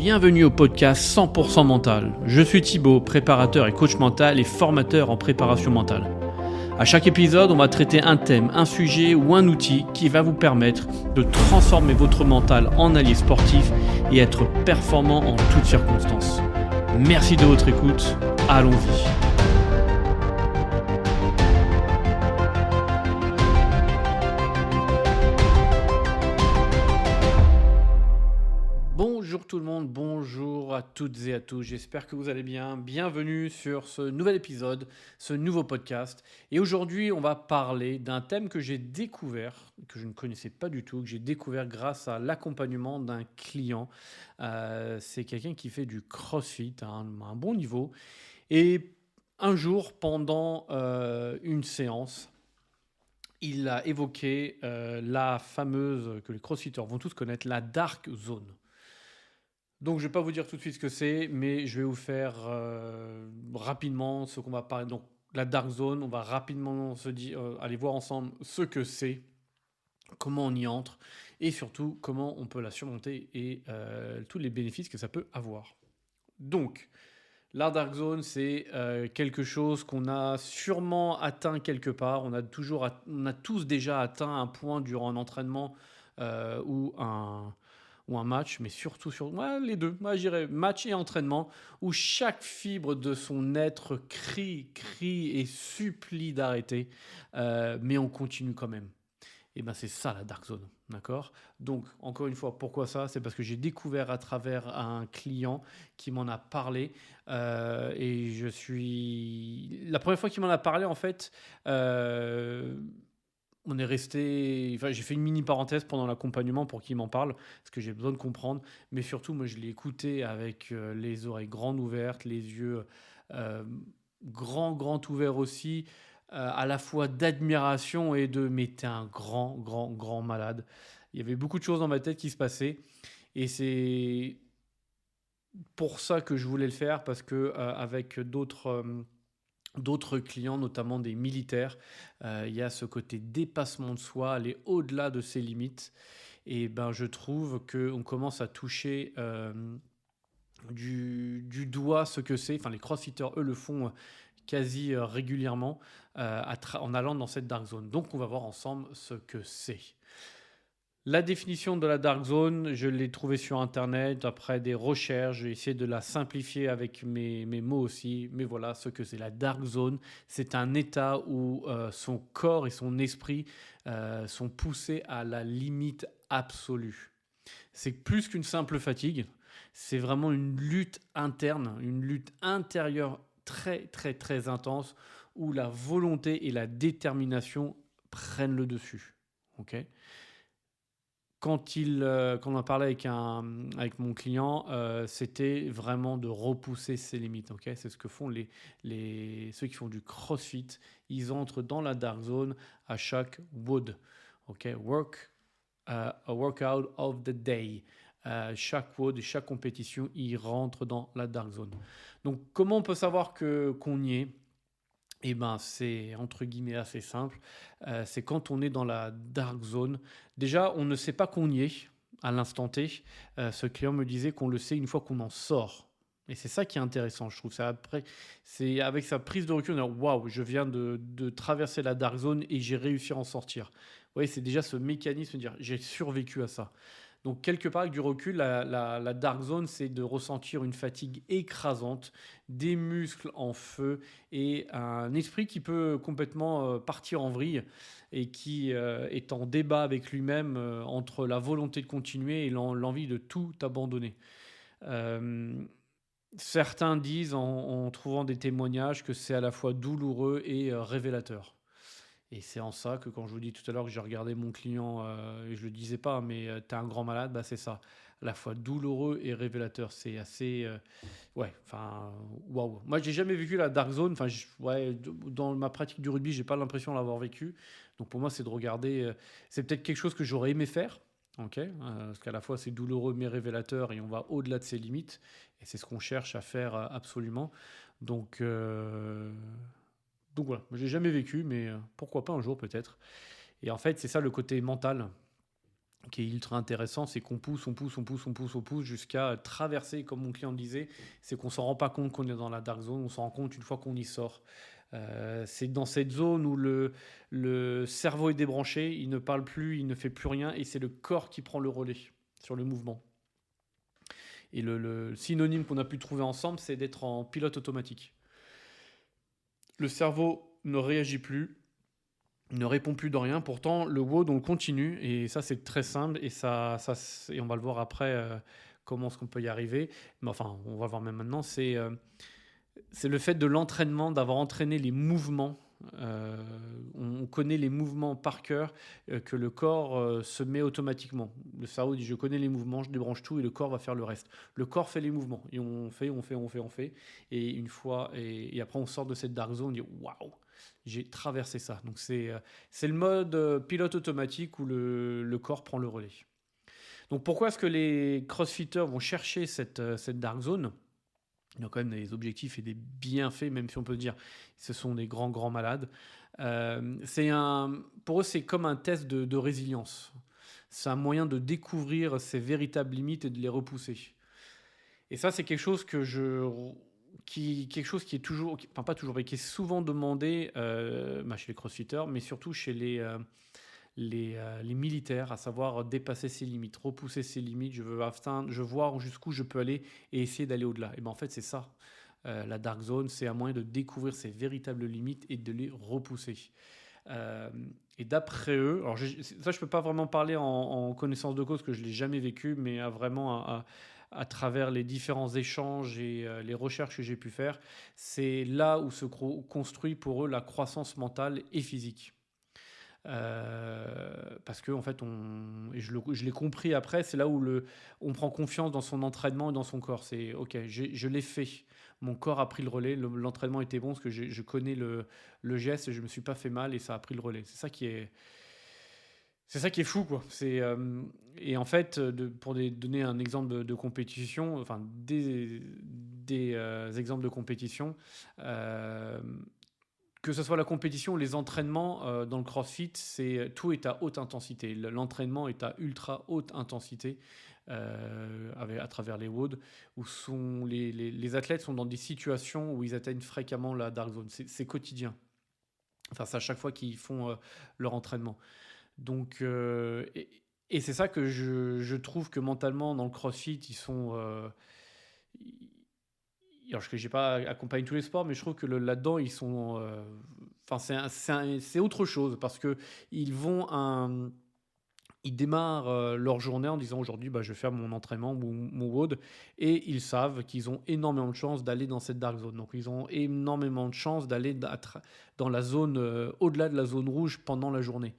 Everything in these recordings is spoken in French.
Bienvenue au podcast 100% mental. Je suis Thibaut, préparateur et coach mental et formateur en préparation mentale. À chaque épisode, on va traiter un thème, un sujet ou un outil qui va vous permettre de transformer votre mental en allié sportif et être performant en toutes circonstances. Merci de votre écoute. Allons-y. Bonjour tout le monde, bonjour à toutes et à tous, j'espère que vous allez bien. Bienvenue sur ce nouvel épisode, ce nouveau podcast. Et aujourd'hui, on va parler d'un thème que j'ai découvert, que je ne connaissais pas du tout, que j'ai découvert grâce à l'accompagnement d'un client. C'est quelqu'un qui fait du CrossFit à un bon niveau. Et un jour, pendant une séance, il a évoqué la fameuse, que les crossfitters vont tous connaître, la Dark Zone. Donc, je ne vais pas vous dire tout de suite ce que c'est, mais je vais vous faire rapidement ce qu'on va parler. Donc, la Dark Zone, on va rapidement aller voir ensemble ce que c'est, comment on y entre et surtout comment on peut la surmonter et tous les bénéfices que ça peut avoir. Donc, la Dark Zone, c'est quelque chose qu'on a sûrement atteint quelque part. On a tous déjà atteint un point durant un entraînement ou un match, mais surtout les deux. Moi, je dirais match et entraînement, où chaque fibre de son être crie et supplie d'arrêter, mais on continue quand même. Et ben c'est ça la Dark Zone, d'accord ? Donc, encore une fois, pourquoi ça ? C'est parce que j'ai découvert à travers un client qui m'en a parlé. Et la première fois qu'il m'en a parlé, en fait, on est resté. Enfin, j'ai fait une mini parenthèse pendant l'accompagnement pour qu'il m'en parle, parce que j'ai besoin de comprendre. Mais surtout, moi, je l'ai écouté avec les oreilles grandes ouvertes, les yeux euh, grands ouverts aussi, à la fois d'admiration et de mais t'es un grand malade. Il y avait beaucoup de choses dans ma tête qui se passaient. Et c'est pour ça que je voulais le faire, parce que avec d'autres clients, notamment des militaires, il y a ce côté dépassement de soi, aller au-delà de ses limites. Et ben, je trouve qu'on commence à toucher du doigt ce que c'est. Enfin, les crossfitters, eux, le font quasi régulièrement en allant dans cette dark zone. Donc, on va voir ensemble ce que c'est. La définition de la Dark Zone, je l'ai trouvée sur Internet après des recherches. J'ai essayé de la simplifier avec mes mots aussi. Mais voilà ce que c'est la Dark Zone. C'est un état où son corps et son esprit sont poussés à la limite absolue. C'est plus qu'une simple fatigue. C'est vraiment une lutte interne, une lutte intérieure très intense où la volonté et la détermination prennent le dessus. Ok ? Quand on en parlait avec mon client, c'était vraiment de repousser ses limites. Okay, c'est ce que font ceux qui font du CrossFit. Ils entrent dans la Dark Zone à chaque WOD. Okay, a workout of the day. Chaque WOD, chaque compétition, ils rentrent dans la Dark Zone. Donc, comment on peut savoir qu'on y est ? Eh ben, c'est entre guillemets assez simple. C'est quand on est dans la dark zone. Déjà, on ne sait pas qu'on y est à l'instant T. Ce client me disait qu'on le sait une fois qu'on en sort. Et c'est ça qui est intéressant, je trouve. C'est avec sa prise de recul, on dit waouh, je viens de traverser la dark zone et j'ai réussi à en sortir. Vous voyez, c'est déjà ce mécanisme de dire j'ai survécu à ça. Donc, quelque part, avec du recul, la dark zone, c'est de ressentir une fatigue écrasante, des muscles en feu et un esprit qui peut complètement partir en vrille et qui est en débat avec lui-même entre la volonté de continuer et l'envie de tout abandonner. Certains disent, en trouvant des témoignages, que c'est à la fois douloureux et révélateur. Et c'est en ça que quand je vous dis tout à l'heure que j'ai regardé mon client, et je le disais pas, mais t'es un grand malade, bah c'est ça. À la fois douloureux et révélateur. C'est assez... waouh. Moi, j'ai jamais vécu la dark zone. Enfin, dans ma pratique du rugby, j'ai pas l'impression de l'avoir vécu. Donc pour moi, c'est de regarder... c'est peut-être quelque chose que j'aurais aimé faire. Okay, parce qu'à la fois, c'est douloureux mais révélateur et on va au-delà de ses limites. Et c'est ce qu'on cherche à faire absolument. Donc voilà, je l'ai jamais vécu, mais pourquoi pas un jour peut-être. Et en fait, c'est ça le côté mental. qui est ultra intéressant, c'est qu'on pousse, on pousse, on pousse, on pousse, on pousse jusqu'à traverser, comme mon client disait, c'est qu'on ne s'en rend pas compte qu'on est dans la dark zone, on s'en rend compte une fois qu'on y sort. C'est dans cette zone où le cerveau est débranché, il ne parle plus, il ne fait plus rien, et c'est le corps qui prend le relais sur le mouvement. Et le synonyme qu'on a pu trouver ensemble, c'est d'être en pilote automatique. Le cerveau ne réagit plus, ne répond plus de rien. Pourtant, le WOD, on le continue. Et ça, c'est très simple. Et on va le voir après comment est-ce qu'on peut y arriver. Mais enfin, on va le voir même maintenant. C'est le fait de l'entraînement, d'avoir entraîné les mouvements. On connaît les mouvements par cœur que le corps se met automatiquement. Le cerveau dit je connais les mouvements, je débranche tout et le corps va faire le reste. Le corps fait les mouvements et on fait, on fait, on fait, on fait. Et une fois, et après on sort de cette dark zone, on dit waouh, j'ai traversé ça. Donc c'est le mode pilote automatique où le corps prend le relais. Donc pourquoi est-ce que les crossfitters vont chercher cette dark zone? Il y a quand même des objectifs et des bienfaits, même si on peut dire ce sont des grands, grands malades. Pour eux, c'est comme un test de résilience. C'est un moyen de découvrir ses véritables limites et de les repousser. Et ça, c'est quelque chose quelque chose qui est toujours, enfin pas toujours, mais qui est souvent demandé chez les crossfitters, mais surtout chez les militaires, à savoir dépasser ses limites, repousser ses limites. Je veux atteindre, je veux voir jusqu'où je peux aller et essayer d'aller au-delà. Et ben en fait, c'est ça. La dark zone, c'est un moyen de découvrir ses véritables limites et de les repousser. Euh, et d'après eux, alors ça, je peux pas vraiment parler en connaissance de cause, que je l'ai jamais vécu, mais à travers les différents échanges et les recherches que j'ai pu faire, c'est là où se construit pour eux la croissance mentale et physique. Parce que en fait, je l'ai compris après, c'est là où on prend confiance dans son entraînement et dans son corps. C'est ok, je l'ai fait. Mon corps a pris le relais. L'entraînement était bon parce que je connais le geste et je me suis pas fait mal et ça a pris le relais. C'est ça qui est fou, quoi. Et en fait, pour donner un exemple de compétition, enfin des exemples de compétition, euh, que ce soit la compétition ou les entraînements dans le CrossFit, tout est à haute intensité. L'entraînement est à ultra haute intensité à travers les WOD, où les athlètes sont dans des situations où ils atteignent fréquemment la dark zone. C'est quotidien. Enfin, c'est à chaque fois qu'ils font leur entraînement. Donc, et c'est ça que je trouve que mentalement, dans le CrossFit, ils sont... alors que j'ai pas accompagné tous les sports, mais je trouve que là-dedans, ils sont... Enfin, c'est autre chose, parce que ils démarrent leur journée en disant aujourd'hui, bah, je vais faire mon entraînement, mon WOD, et ils savent qu'ils ont énormément de chances d'aller dans cette dark zone. Donc, ils ont énormément de chances d'aller dans la zone, au-delà de la zone rouge pendant la journée.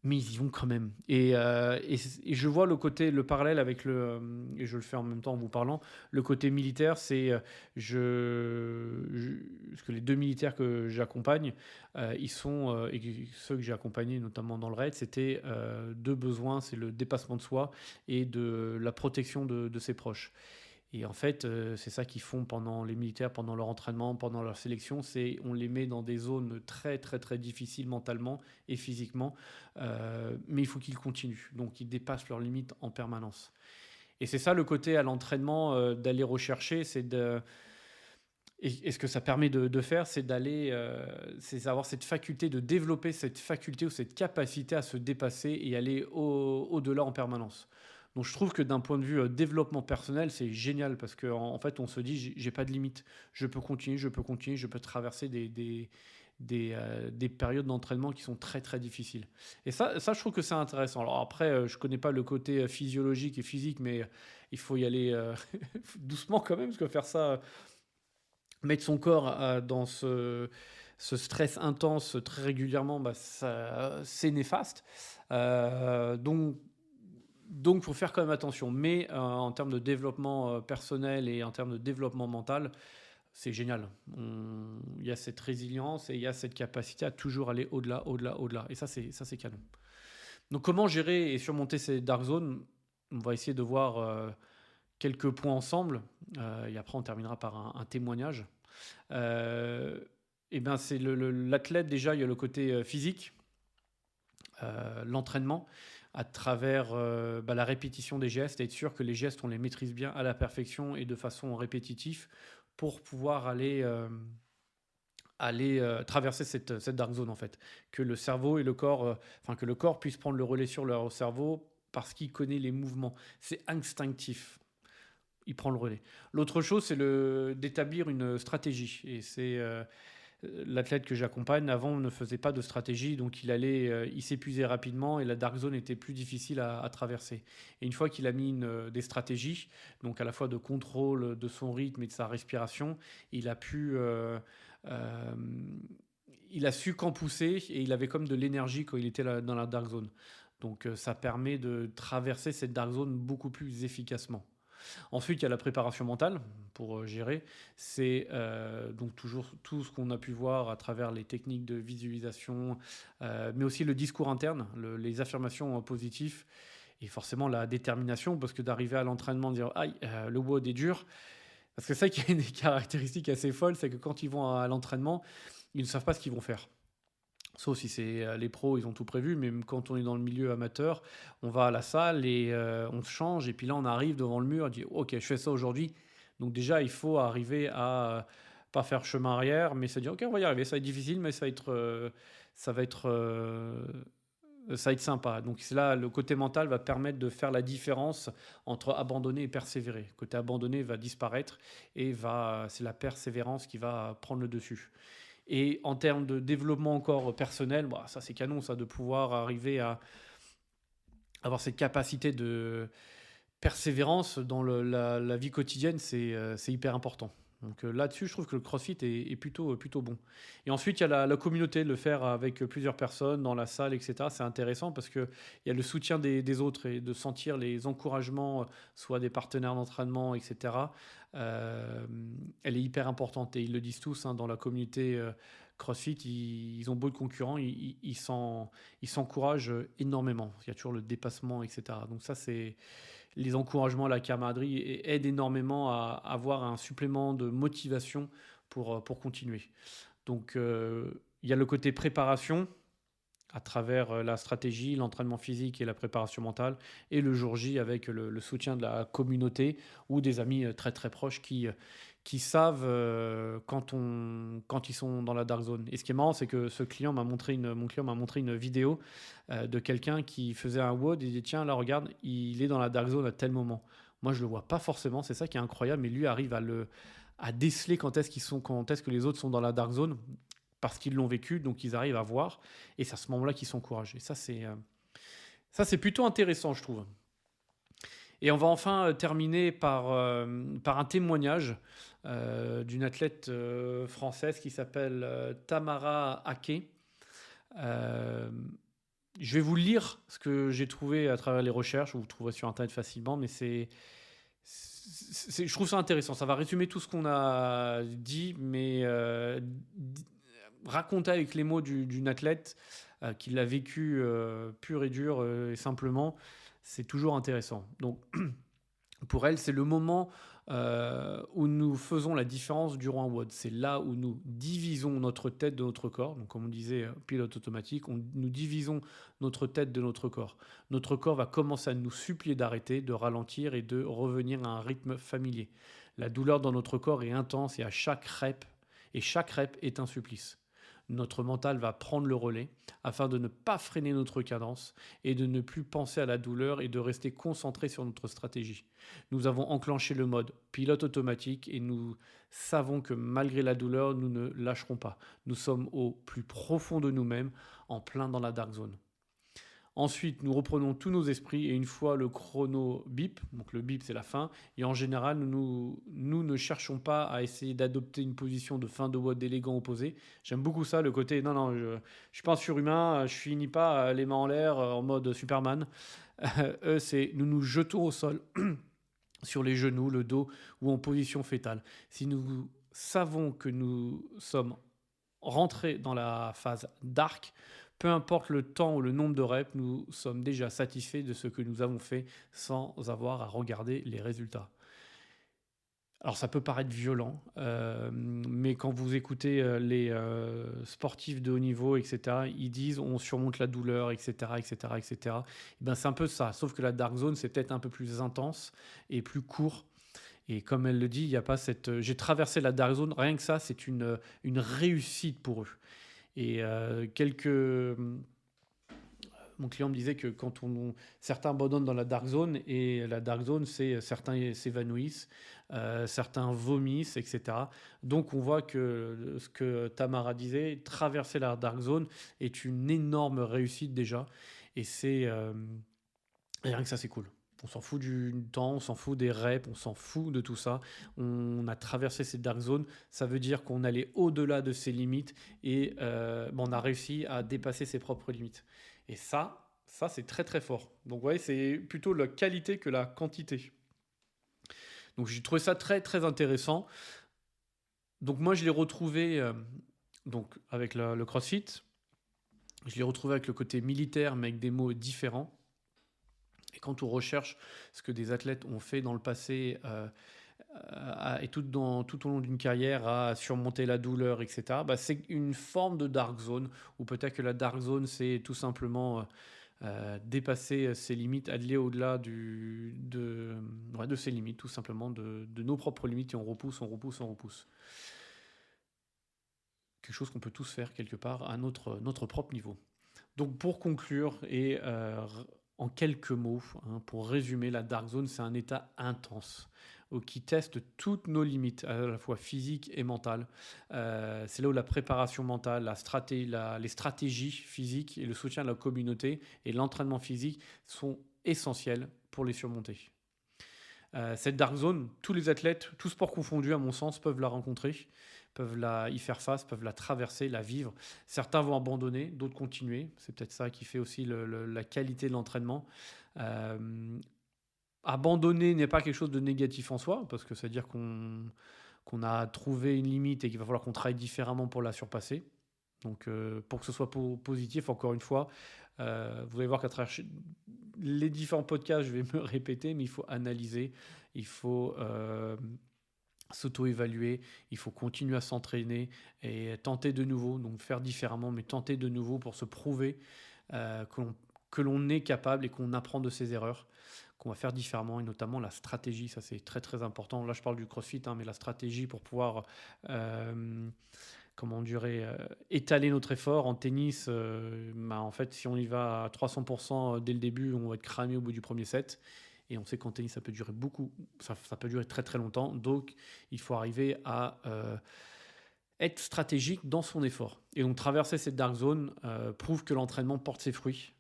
Mais ils y vont quand même. Et je vois le parallèle avec et je le fais en même temps en vous parlant, le côté militaire, c'est parce que les deux militaires que j'accompagne, et ceux que j'ai accompagnés notamment dans le raid, c'était deux besoins, c'est le dépassement de soi et de la protection de ses proches. Et en fait, c'est ça qu'ils font pendant les militaires, pendant leur entraînement, pendant leur sélection, c'est on les met dans des zones très très très difficiles mentalement et physiquement, mais il faut qu'ils continuent. Donc ils dépassent leurs limites en permanence. Et c'est ça le côté à l'entraînement d'aller rechercher, et ce que ça permet de faire, c'est c'est avoir cette faculté de développer cette faculté ou cette capacité à se dépasser et aller au-delà en permanence. Donc je trouve que d'un point de vue développement personnel, c'est génial parce qu'en fait, on se dit, j'ai pas de limite. Je peux continuer, je peux continuer, je peux traverser des périodes d'entraînement qui sont très très difficiles. Et ça je trouve que c'est intéressant. Alors après, je connais pas le côté physiologique et physique, mais il faut y aller doucement quand même, parce que faire ça, mettre son corps dans ce stress intense très régulièrement, bah, c'est néfaste. Donc, il faut faire quand même attention. Mais en termes de développement personnel et en termes de développement mental, c'est génial. Il y a cette résilience et il y a cette capacité à toujours aller au-delà, au-delà, au-delà. Et ça, c'est canon. Donc, comment gérer et surmonter ces dark zones? On va essayer de voir quelques points ensemble. Et après, on terminera par un témoignage. Et ben, c'est l'athlète, déjà, il y a le côté physique. l'entraînement à travers la répétition des gestes et être sûr que les gestes, on les maîtrise bien à la perfection et de façon répétitive pour pouvoir aller traverser cette dark zone en fait. Que le cerveau et le corps, que le corps puisse prendre le relais sur leur cerveau parce qu'il connaît les mouvements. C'est instinctif. Il prend le relais. L'autre chose, c'est d'établir une stratégie. Et c'est l'athlète que j'accompagne, avant, ne faisait pas de stratégie, donc il s'épuisait rapidement et la dark zone était plus difficile à traverser. Et une fois qu'il a mis des stratégies, donc à la fois de contrôle de son rythme et de sa respiration, il a pu... euh, il a su qu'en pousser et il avait comme de l'énergie quand il était dans la dark zone. Donc ça permet de traverser cette dark zone beaucoup plus efficacement. Ensuite, il y a la préparation mentale pour gérer. C'est donc toujours tout ce qu'on a pu voir à travers les techniques de visualisation, mais aussi le discours interne, les affirmations positives et forcément la détermination, parce que d'arriver à l'entraînement, de dire aïe, le WOD est dur. Parce que ça qui a une caractéristique assez folle, c'est que quand ils vont à l'entraînement, ils ne savent pas ce qu'ils vont faire. Sauf si c'est les pros, ils ont tout prévu, mais même quand on est dans le milieu amateur, on va à la salle et on se change, et puis là on arrive devant le mur, on dit ok, je fais ça aujourd'hui. Donc déjà, il faut arriver à pas faire chemin arrière, mais se dire ok, on va y arriver, ça va être difficile, mais ça va être, ça va être sympa. Donc c'est là, le côté mental va permettre de faire la différence entre abandonner et persévérer. Le côté abandonné va disparaître et c'est la persévérance qui va prendre le dessus. Et en termes de développement encore personnel, ça c'est canon, ça, de pouvoir arriver à avoir cette capacité de persévérance dans la vie quotidienne, c'est hyper important. Donc là-dessus, je trouve que le CrossFit est plutôt bon. Et ensuite, il y a la communauté, le faire avec plusieurs personnes dans la salle, etc. C'est intéressant parce qu'il y a le soutien des autres et de sentir les encouragements, soit des partenaires d'entraînement, etc. Elle est hyper importante. Et ils le disent tous, hein, dans la communauté CrossFit, ils ont beau de concurrents, ils s'encouragent énormément. Il y a toujours le dépassement, etc. Donc ça, c'est les encouragements à la camaraderie aident énormément à avoir un supplément de motivation pour continuer. Donc, il y a le côté préparation à travers la stratégie, l'entraînement physique et la préparation mentale, et le jour J avec le soutien de la communauté ou des amis très très proches qui savent quand ils sont dans la dark zone. Et ce qui est marrant, c'est que mon client m'a montré une vidéo de quelqu'un qui faisait un WOD et il dit tiens, là regarde, il est dans la dark zone à tel moment. Moi, je le vois pas forcément, c'est ça qui est incroyable, mais lui arrive à déceler quand est-ce que les autres sont dans la dark zone parce qu'ils l'ont vécu, donc ils arrivent à voir, et c'est à ce moment-là qu'ils s'encouragent. Et ça, c'est plutôt intéressant, je trouve. Et on va enfin terminer par un témoignage d'une athlète française qui s'appelle Tamara Ake. Je vais vous lire ce que j'ai trouvé à travers les recherches, vous le trouverez sur Internet facilement, mais je trouve ça intéressant. Ça va résumer tout ce qu'on a dit, mais raconter avec les mots d'une athlète qui l'a vécu pur et dur et simplement, c'est toujours intéressant. Donc, pour elle, c'est le moment où nous faisons la différence durant un WOD. C'est là où nous divisons notre tête de notre corps. Donc, comme on disait, pilote automatique, nous divisons notre tête de notre corps. Notre corps va commencer à nous supplier d'arrêter, de ralentir et de revenir à un rythme familier. La douleur dans notre corps est intense et chaque rep est un supplice. Notre mental va prendre le relais afin de ne pas freiner notre cadence et de ne plus penser à la douleur et de rester concentré sur notre stratégie. Nous avons enclenché le mode pilote automatique et nous savons que malgré la douleur, nous ne lâcherons pas. Nous sommes au plus profond de nous-mêmes, en plein dans la dark zone. Ensuite, nous reprenons tous nos esprits et une fois le chrono bip, donc le bip c'est la fin, et en général, nous ne cherchons pas à essayer d'adopter une position de fin de WOD élégant opposé. J'aime beaucoup ça, le côté non, je suis pas un surhumain, je finis pas les mains en l'air en mode Superman. Eux, c'est nous nous jetons au sol sur les genoux, le dos ou en position fétale. Si nous savons que nous sommes rentrés dans la phase dark, peu importe le temps ou le nombre de reps, nous sommes déjà satisfaits de ce que nous avons fait sans avoir à regarder les résultats. Alors ça peut paraître violent, mais quand vous écoutez, les, sportifs de haut niveau et cetera, ils disent: «On surmonte la douleur» et cetera et cetera et cetera. Et ben, c'est un peu ça, sauf que la dark zone, c'est peut-être un peu plus intense et plus court et comme elle le dit, il y a pas cette, j'ai traversé la dark zone, rien que ça, c'est une réussite pour eux et mon client me disait que quand certains abandonnent dans la dark zone et la dark zone, c'est certains s'évanouissent, certains vomissent, etc. Donc on voit que ce que Tamara disait, traverser la dark zone est une énorme réussite déjà. Et et rien que ça, c'est cool. On s'en fout du temps, on s'en fout des reps, on s'en fout de tout ça. On a traversé cette dark zone. Ça veut dire qu'on allait au-delà de ses limites et on a réussi à dépasser ses propres limites. Et ça c'est très très fort. Donc, ouais, c'est plutôt la qualité que la quantité. Donc, j'ai trouvé ça très très intéressant. Donc, moi, je l'ai retrouvé donc, avec le CrossFit. Je l'ai retrouvé avec le côté militaire, mais avec des mots différents. Et quand on recherche ce que des athlètes ont fait dans le passé et tout au long d'une carrière à surmonter la douleur, etc., bah, c'est une forme de dark zone, ou peut-être que la dark zone, c'est tout simplement dépasser ses limites, aller au-delà de ses limites, tout simplement, de nos propres limites, et on repousse, on repousse, on repousse. Quelque chose qu'on peut tous faire quelque part à notre propre niveau. Donc pour conclure et en quelques mots, hein, pour résumer, la dark zone, c'est un état intense qui teste toutes nos limites, à la fois physiques et mentales. C'est là où la préparation mentale, les stratégies physiques et le soutien de la communauté et l'entraînement physique sont essentiels pour les surmonter. Cette dark zone, tous les athlètes, tous sports confondus, à mon sens, peuvent la rencontrer, peuvent y faire face, peuvent la traverser, la vivre. Certains vont abandonner, d'autres continuer. C'est peut-être ça qui fait aussi la qualité de l'entraînement. Euh, Abandonner n'est pas quelque chose de négatif en soi, parce que ça veut dire qu'on a trouvé une limite et qu'il va falloir qu'on travaille différemment pour la surpasser. Donc, pour que ce soit positif, encore une fois, vous allez voir qu'à travers les différents podcasts, je vais me répéter, mais il faut analyser, il faut s'auto-évaluer, il faut continuer à s'entraîner et tenter de nouveau, donc faire différemment, mais tenter de nouveau pour se prouver que l'on est capable et qu'on apprend de ses erreurs, qu'on va faire différemment, et notamment la stratégie, ça c'est très très important. Là je parle du CrossFit, hein, mais la stratégie pour pouvoir comment dirait, étaler notre effort. En tennis, en fait, si on y va à 300% dès le début, on va être cramé au bout du premier set. Et on sait qu'en tennis, ça peut durer ça peut durer très très longtemps. Donc, il faut arriver à être stratégique dans son effort. Et donc, traverser cette dark zone prouve que l'entraînement porte ses fruits.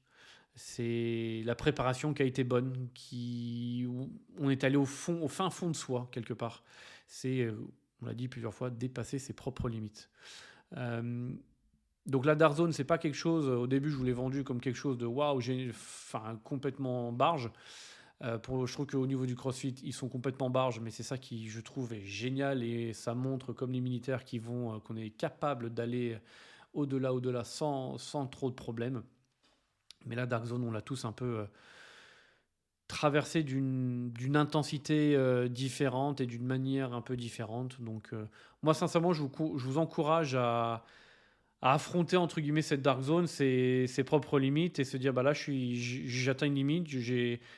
C'est la préparation qui a été bonne, on est allé au fin fond de soi, quelque part. C'est, on l'a dit plusieurs fois, dépasser ses propres limites. Donc la dark zone, c'est pas quelque chose, au début je vous l'ai vendu comme quelque chose de waouh, complètement barge. Je trouve qu'au niveau du CrossFit, ils sont complètement barges, mais c'est ça qui, je trouve, est génial, et ça montre, comme les militaires, qu'on est capable d'aller au-delà, sans trop de problèmes. Mais la dark zone, on l'a tous un peu traversé d'une intensité différente et d'une manière un peu différente. Donc, moi, sincèrement, je vous encourage à affronter, entre guillemets, cette dark zone, ses propres limites, et se dire, bah là, j'atteins une limite,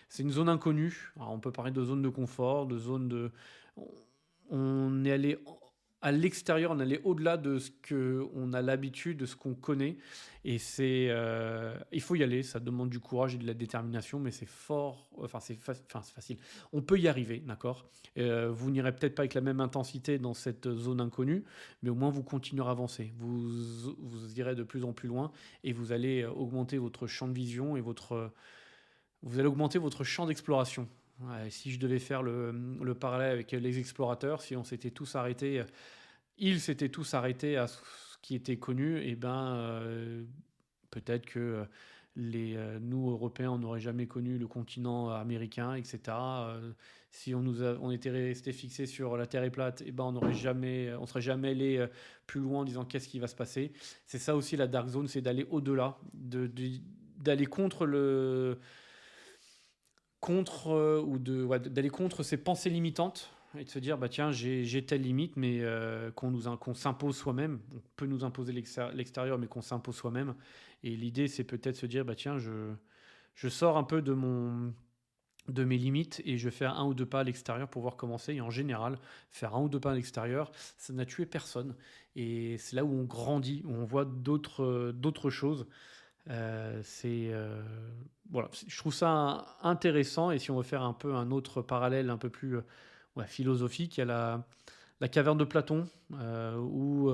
c'est une zone inconnue. Alors, on peut parler de zone de confort, de zone de... On est allé à l'extérieur, on est allé au-delà de ce qu'on a l'habitude, de ce qu'on connaît. Et il faut y aller, ça demande du courage et de la détermination, mais c'est fort, enfin c'est facile. On peut y arriver, d'accord. Vous n'irez peut-être pas avec la même intensité dans cette zone inconnue, mais au moins vous continuerez à avancer. Vous irez de plus en plus loin, et vous allez augmenter votre champ de vision et vous allez augmenter votre champ d'exploration. Ouais, si je devais faire le parallèle avec les explorateurs, si on s'était tous arrêtés, ils s'étaient tous arrêtés à ce qui était connu, et peut-être que nous, Européens, on n'aurait jamais connu le continent américain, etc. Si on était resté fixé sur la Terre est plate, on serait jamais allé plus loin en disant qu'est-ce qui va se passer. C'est ça aussi la dark zone, c'est d'aller au-delà, d'aller d'aller contre ses pensées limitantes, et de se dire, bah tiens, j'ai telle limite, mais qu'on s'impose soi-même. On peut nous imposer l'extérieur, mais qu'on s'impose soi-même. Et l'idée, c'est peut-être se dire, bah tiens, je sors un peu de mes limites et je fais un ou deux pas à l'extérieur pour voir comment c'est. Et en général, faire un ou deux pas à l'extérieur, ça n'a tué personne. Et c'est là où on grandit, où on voit d'autres choses. Voilà, je trouve ça intéressant. Et si on veut faire un peu un autre parallèle un peu plus ouais, philosophique, il y a la caverne de Platon, où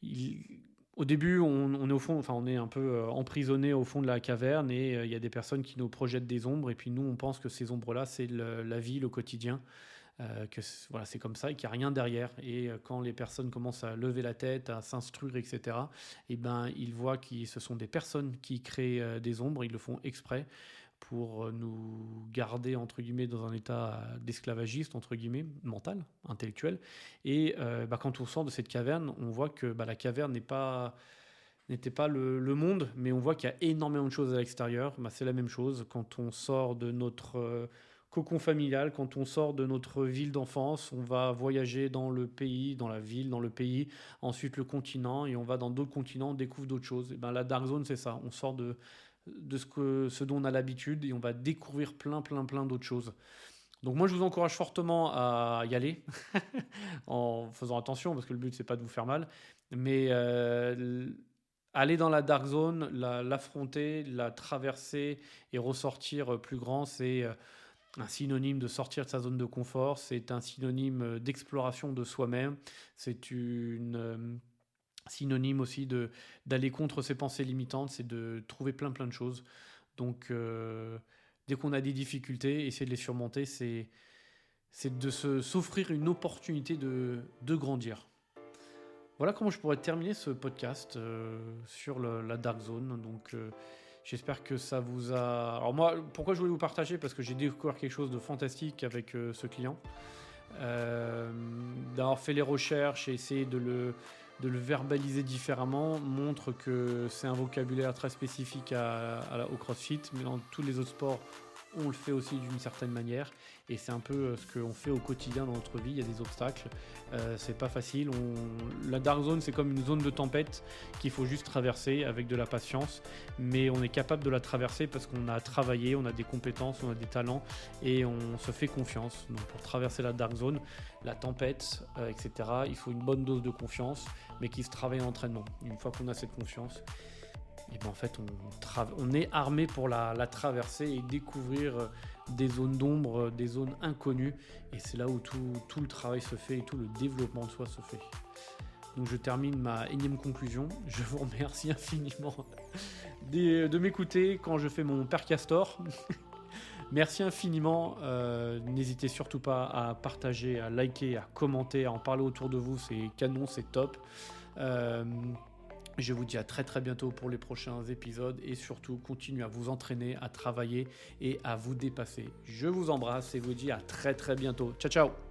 il- au début, on est au fond, enfin, on est un peu emprisonné au fond de la caverne et il y a des personnes qui nous projettent des ombres. Et puis nous, on pense que ces ombres-là, c'est la vie, le quotidien, voilà, c'est comme ça et qu'il n'y a rien derrière. Et quand les personnes commencent à lever la tête, à s'instruire, etc., et ben, ils voient que ce sont des personnes qui créent des ombres. Ils le font exprès pour nous garder, entre guillemets, dans un état d'esclavagiste, entre guillemets, mental, intellectuel. Et bah, quand on sort de cette caverne, on voit que bah, la caverne n'était pas le monde, mais on voit qu'il y a énormément de choses à l'extérieur. Bah, c'est la même chose quand on sort de notre cocon familial, quand on sort de notre ville d'enfance, on va voyager dans le pays, dans la ville, dans le pays, ensuite le continent, et on va dans d'autres continents, on découvre d'autres choses. Et ben, la Dark Zone, c'est ça. On sort de ce dont on a l'habitude et on va découvrir plein d'autres choses. Donc moi, je vous encourage fortement à y aller, en faisant attention, parce que le but, c'est pas de vous faire mal, mais aller dans la Dark Zone, l'affronter, la traverser et ressortir plus grand, c'est un synonyme de sortir de sa zone de confort, c'est un synonyme d'exploration de soi-même, c'est une synonyme aussi d'aller contre ses pensées limitantes, c'est de trouver plein de choses. Donc, dès qu'on a des difficultés, essayer de les surmonter, c'est de s'offrir une opportunité de grandir. Voilà comment je pourrais terminer ce podcast sur la Dark Zone. Donc, j'espère que ça vous a... Alors moi, pourquoi je voulais vous partager? Parce que j'ai découvert quelque chose de fantastique avec ce client. D'avoir fait les recherches et essayer de le verbaliser différemment montre que c'est un vocabulaire très spécifique au CrossFit, mais dans tous les autres sports, on le fait aussi d'une certaine manière. Et c'est un peu ce qu'on fait au quotidien dans notre vie. Il y a des obstacles, c'est pas facile. La Dark Zone, c'est comme une zone de tempête qu'il faut juste traverser avec de la patience, mais on est capable de la traverser parce qu'on a travaillé, on a des compétences, on a des talents et on se fait confiance. Donc pour traverser la Dark Zone, la tempête, etc., il faut une bonne dose de confiance, mais qui se travaille en entraînement. Une fois qu'on a cette confiance, et ben en fait on est armé pour la traverser et découvrir des zones d'ombre, des zones inconnues, et c'est là où tout le travail se fait et tout le développement de soi se fait. Donc je termine ma énième conclusion. Je vous remercie infiniment de m'écouter quand je fais mon père Castor. Merci infiniment. N'hésitez surtout pas à partager, à liker, à commenter, à en parler autour de vous. C'est canon, c'est top. Je vous dis à très bientôt pour les prochains épisodes et surtout continuez à vous entraîner, à travailler et à vous dépasser. Je vous embrasse et vous dis à très bientôt. Ciao ciao.